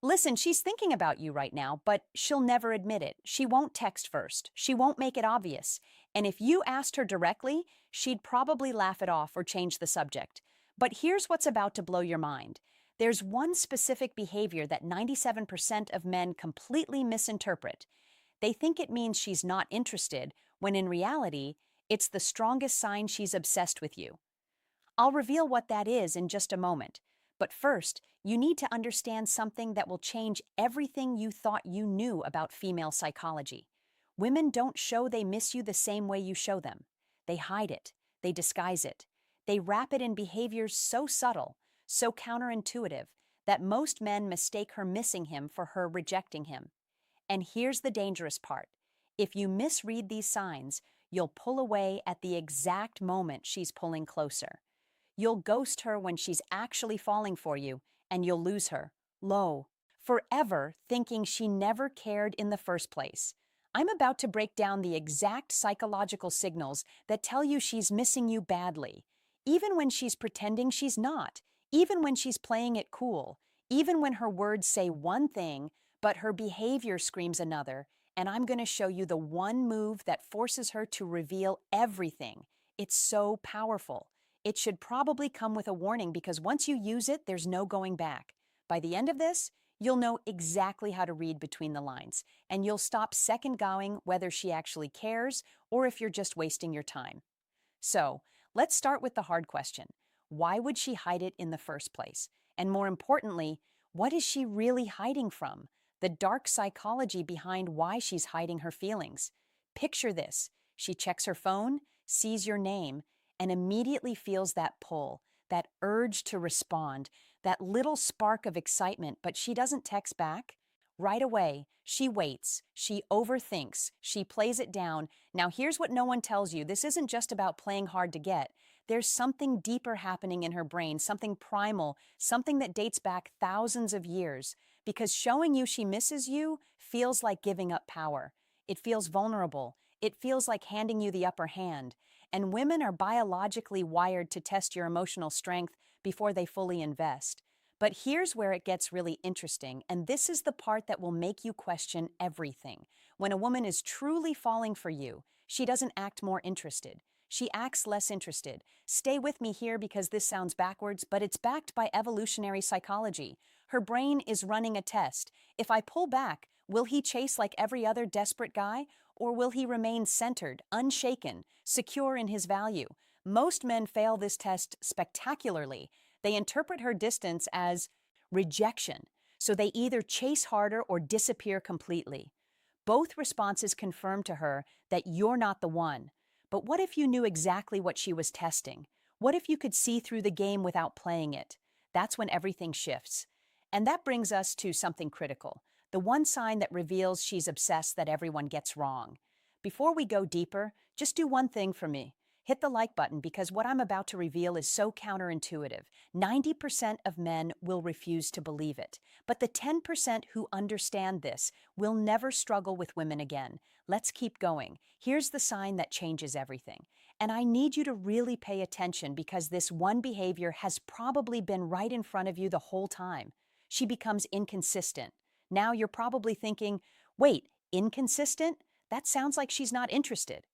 Listen, she's thinking about you right now, but she'll never admit it. She won't text first. She won't make it obvious. And if you asked her directly, she'd probably laugh it off or change the subject. But here's what's about to blow your mind. There's one specific behavior that 97% of men completely misinterpret. They think it means she's not interested, when in reality, it's the strongest sign she's obsessed with you. I'll reveal what that is in just a moment. But first, you need to understand something that will change everything you thought you knew about female psychology. Women don't show they miss you the same way you show them. They hide it. They disguise it. They wrap it in behaviors so subtle, so counterintuitive, that most men mistake her missing him for her rejecting him. And here's the dangerous part. If you misread these signs, you'll pull away at the exact moment she's pulling closer. You'll ghost her when she's actually falling for you, and you'll lose her, forever, thinking she never cared in the first place. I'm about to break down the exact psychological signals that tell you she's missing you badly, even when she's pretending she's not, even when she's playing it cool, even when her words say one thing, but her behavior screams another, and I'm going to show you the one move that forces her to reveal everything. It's so powerful. It should probably come with a warning because once you use it, there's no going back. By the end of this, you'll know exactly how to read between the lines, and you'll stop second-guessing whether she actually cares or if you're just wasting your time. So, let's start with the hard question. Why would she hide it in the first place? And more importantly, what is she really hiding from? The dark psychology behind why she's hiding her feelings. Picture this. She checks her phone, sees your name, and immediately feels that pull, that urge to respond, that little spark of excitement, but she doesn't text back. Right away, she waits, she overthinks, she plays it down. Now here's what no one tells you. This isn't just about playing hard to get. There's something deeper happening in her brain, something primal, something that dates back thousands of years. Because showing you she misses you feels like giving up power. It feels vulnerable. It feels like handing you the upper hand. And women are biologically wired to test your emotional strength before they fully invest. But here's where it gets really interesting, and this is the part that will make you question everything. When a woman is truly falling for you, she doesn't act more interested. She acts less interested. Stay with me here because this sounds backwards, but it's backed by evolutionary psychology. Her brain is running a test. If I pull back, will he chase like every other desperate guy? Or will he remain centered, unshaken, secure in his value? Most men fail this test spectacularly. They interpret her distance as rejection, so they either chase harder or disappear completely. Both responses confirm to her that you're not the one. But what if you knew exactly what she was testing? What if you could see through the game without playing it? That's when everything shifts. And that brings us to something critical, the one sign that reveals she's obsessed that everyone gets wrong. Before we go deeper, just do one thing for me. Hit the like button because what I'm about to reveal is so counterintuitive. 90% of men will refuse to believe it. But the 10% who understand this will never struggle with women again. Let's keep going. Here's the sign that changes everything. And I need you to really pay attention because this one behavior has probably been right in front of you the whole time. She becomes inconsistent. Now you're probably thinking, wait, inconsistent? That sounds like she's not interested.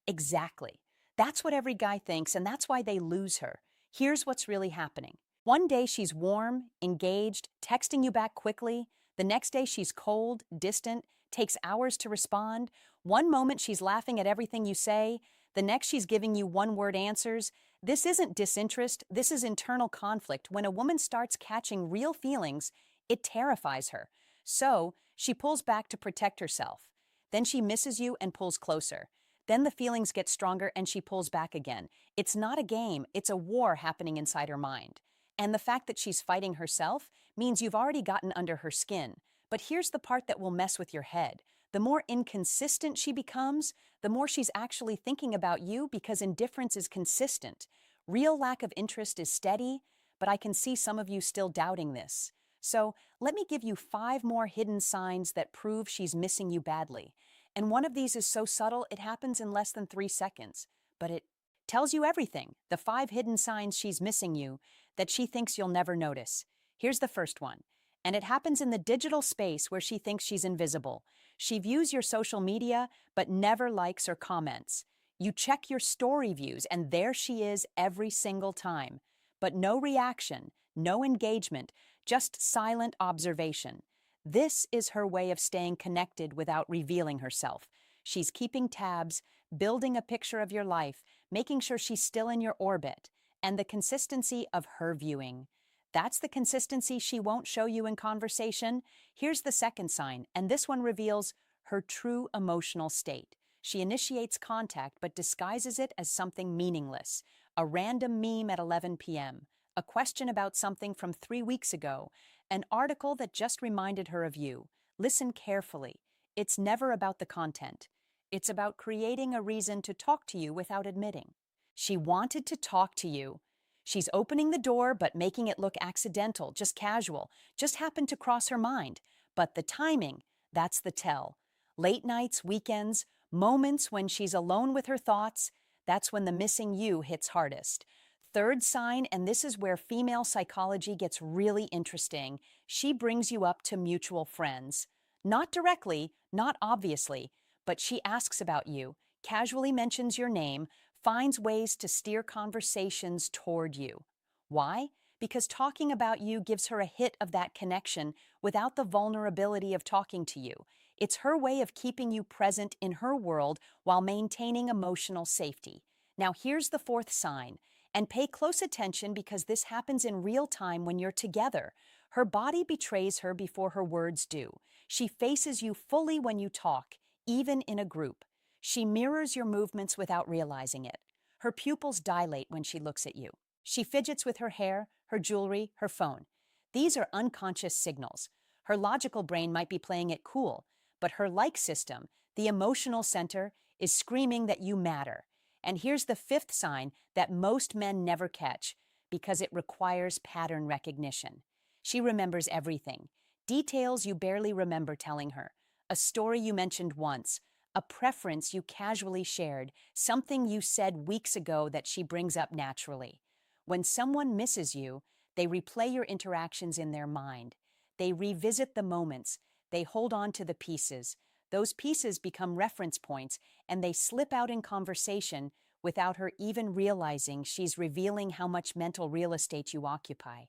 Exactly. That's what every guy thinks, and that's why they lose her. Here's what's really happening. One day she's warm, engaged, texting you back quickly. The next day she's cold, distant, takes hours to respond. One moment she's laughing at everything you say. The next she's giving you one-word answers. This isn't disinterest, this is internal conflict. When a woman starts catching real feelings, it terrifies her. So, she pulls back to protect herself. Then she misses you and pulls closer. Then the feelings get stronger and she pulls back again. It's not a game, it's a war happening inside her mind. And the fact that she's fighting herself means you've already gotten under her skin. But here's the part that will mess with your head. The more inconsistent she becomes, the more she's actually thinking about you because indifference is consistent. Real lack of interest is steady, but I can see some of you still doubting this. So let me give you 5 more hidden signs that prove she's missing you badly. And one of these is so subtle it happens in less than 3 seconds. But it tells you everything, the 5 hidden signs she's missing you that she thinks you'll never notice. Here's the first one. And it happens in the digital space where she thinks she's invisible. She views your social media, but never likes or comments. You check your story views, and there she is every single time. But no reaction, no engagement, just silent observation. This is her way of staying connected without revealing herself. She's keeping tabs, building a picture of your life, making sure she's still in your orbit, and the consistency of her viewing. That's the consistency she won't show you in conversation. Here's the second sign, and this one reveals her true emotional state. She initiates contact but disguises it as something meaningless. A random meme at 11 p.m., a question about something from 3 weeks ago, an article that just reminded her of you. Listen carefully. It's never about the content. It's about creating a reason to talk to you without admitting. She wanted to talk to you. She's opening the door but making it look accidental, just casual, just happened to cross her mind. But the timing, that's the tell. Late nights, weekends, moments when she's alone with her thoughts, that's when the missing you hits hardest. Third sign, and this is where female psychology gets really interesting, she brings you up to mutual friends. Not directly, not obviously, but she asks about you, casually mentions your name, finds ways to steer conversations toward you. Why? Because talking about you gives her a hit of that connection without the vulnerability of talking to you. It's her way of keeping you present in her world while maintaining emotional safety. Now, here's the fourth sign, and pay close attention because this happens in real time when you're together. Her body betrays her before her words do. She faces you fully when you talk, even in a group. She mirrors your movements without realizing it. Her pupils dilate when she looks at you. She fidgets with her hair, her jewelry, her phone. These are unconscious signals. Her logical brain might be playing it cool, but her like system, the emotional center, is screaming that you matter. And here's the fifth sign that most men never catch, because it requires pattern recognition. She remembers everything. Details you barely remember telling her. A story you mentioned once. A preference you casually shared. Something you said weeks ago that she brings up naturally. When someone misses you, they replay your interactions in their mind. They revisit the moments. They hold on to the pieces. Those pieces become reference points, and they slip out in conversation without her even realizing she's revealing how much mental real estate you occupy.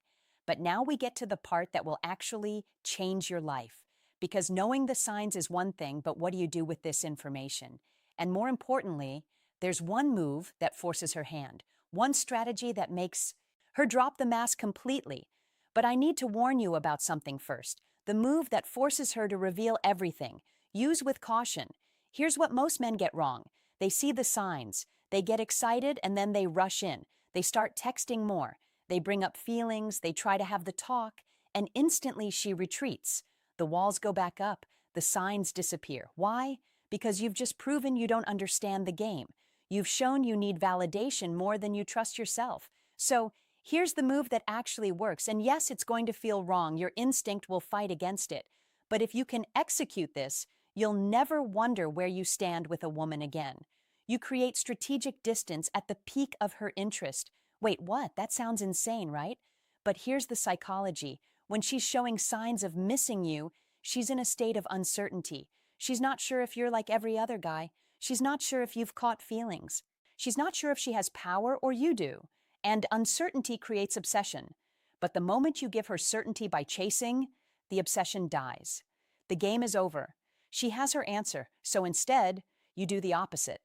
But now we get to the part that will actually change your life. Because knowing the signs is one thing, but what do you do with this information? And more importantly, there's one move that forces her hand, one strategy that makes her drop the mask completely. But I need to warn you about something first. The move that forces her to reveal everything. Use with caution. Here's what most men get wrong. They see the signs. They get excited and then they rush in. They start texting more. They bring up feelings. They try to have the talk. And instantly she retreats. The walls go back up. The signs disappear. Why? Because you've just proven you don't understand the game. You've shown you need validation more than you trust yourself. So here's the move that actually works. And yes, it's going to feel wrong. Your instinct will fight against it. But if you can execute this, you'll never wonder where you stand with a woman again. You create strategic distance at the peak of her interest. Wait, what? That sounds insane, right? But here's the psychology. When she's showing signs of missing you, she's in a state of uncertainty. She's not sure if you're like every other guy. She's not sure if you've caught feelings. She's not sure if she has power or you do. And uncertainty creates obsession. But the moment you give her certainty by chasing, the obsession dies. The game is over. She has her answer, so instead, you do the opposite.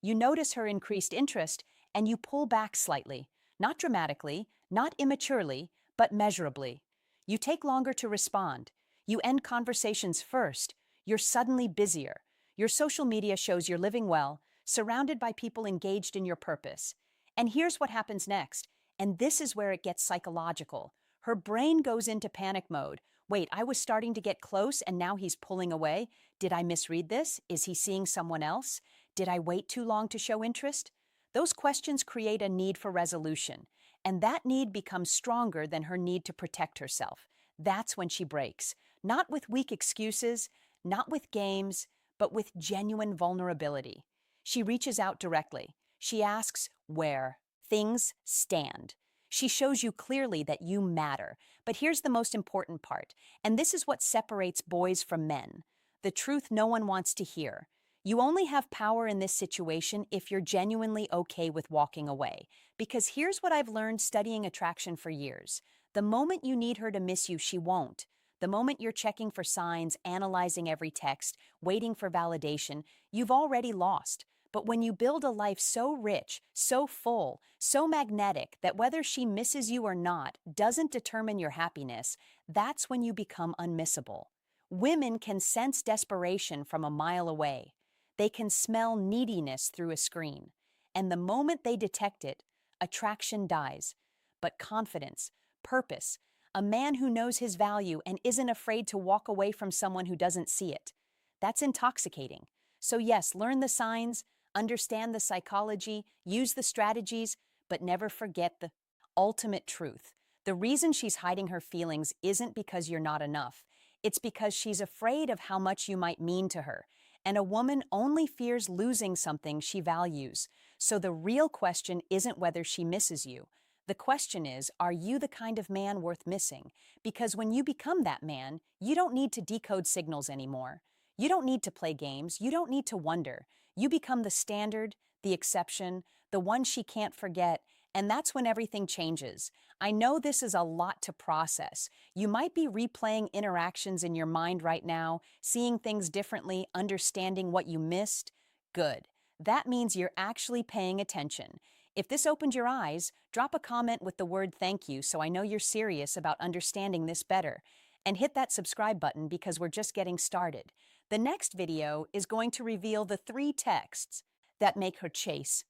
You notice her increased interest, and you pull back slightly. Not dramatically, not immaturely, but measurably. You take longer to respond. You end conversations first. You're suddenly busier. Your social media shows you're living well, surrounded by people engaged in your purpose. And here's what happens next. And this is where it gets psychological. Her brain goes into panic mode. Wait, I was starting to get close and now he's pulling away. Did I misread this? Is he seeing someone else? Did I wait too long to show interest? Those questions create a need for resolution, and that need becomes stronger than her need to protect herself. That's when she breaks. Not with weak excuses, not with games, but with genuine vulnerability. She reaches out directly. She asks where things stand. She shows you clearly that you matter. But here's the most important part, and this is what separates boys from men. The truth no one wants to hear. You only have power in this situation if you're genuinely okay with walking away. Because here's what I've learned studying attraction for years. The moment you need her to miss you, she won't. The moment you're checking for signs, analyzing every text, waiting for validation, you've already lost. But when you build a life so rich, so full, so magnetic that whether she misses you or not doesn't determine your happiness, that's when you become unmissable. Women can sense desperation from a mile away. They can smell neediness through a screen. And the moment they detect it, attraction dies. But confidence, purpose, a man who knows his value and isn't afraid to walk away from someone who doesn't see it, that's intoxicating. So yes, learn the signs, understand the psychology, use the strategies, but never forget the ultimate truth. The reason she's hiding her feelings isn't because you're not enough. It's because she's afraid of how much you might mean to her. And a woman only fears losing something she values. So the real question isn't whether she misses you. The question is, are you the kind of man worth missing? Because when you become that man, you don't need to decode signals anymore. You don't need to play games. You don't need to wonder. You become the standard, the exception, the one she can't forget, and that's when everything changes. I know this is a lot to process. You might be replaying interactions in your mind right now, seeing things differently, understanding what you missed. Good. That means you're actually paying attention. If this opened your eyes, drop a comment with the word thank you so I know you're serious about understanding this better. And hit that subscribe button because we're just getting started. The next video is going to reveal the 3 texts that make her chase